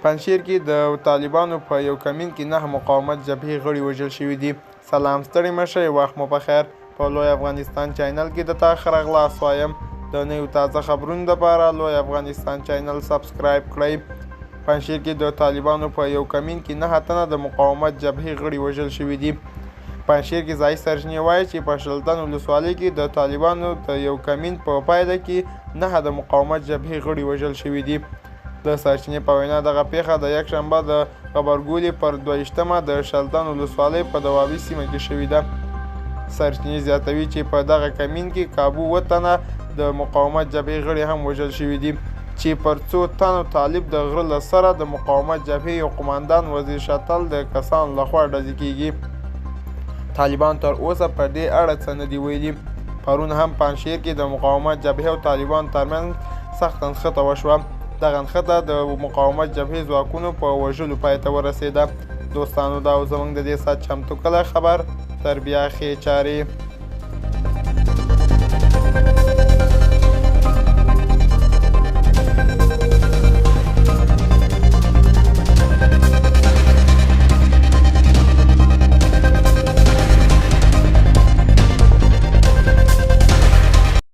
پنجشیر کې د طالبانو په یو کمین کې 9 مقاومت جبهې غړي وژل شوي دي. سلام ستړي مه شئ، وخت مو بخیر. په لوی افغانستان چینل کې د تا ښه راغلاست وایم. د نویو تازه خبرونو دپاره لوی افغانستان چینل سبسکرایب کړئ. پنجشیر کې د طالبانو په یو کمین کې 9 تنه د مقاومت جبهې غړي وژل شوي دي. پنجشیر کې ځایي سرچینې وایي چې په شلتن ولسوالۍ کې د طالبانو د یو کمین په پایله کې 9 د مقاومت جبهې غړي وژل شوي دي. د سرچینې په وینا دغه پیښه د یکشنبه د غبرګولي پر 22مه د شلتن ولسوالۍ په دوابي سیمه کې شوې ده. سرچینې زیاتوي چې په دغه کمین کې کابو 7 تنه د مقاومت جبهې غړي هم وژل شوي دي چې پر 2 تنو طالب د غره له سره د مقاومت جبهې یو قماندان وزیر شتل د کسانو لخوا ډزې کیږي. طالبان تر اوسه په دې اړه څه نه دي ویلي. پرون هم پنجشیر کې د مقاومت جبهې او طالبان ترمنځ سخت نښته وشوه. دغه نښته د مقاومت جبهې ځواکونو په وژلو پای ته ورسېده. دوستانو دا و زموږ د دې ساعت چمتو کلی خبر. تر بیا ښې چارې.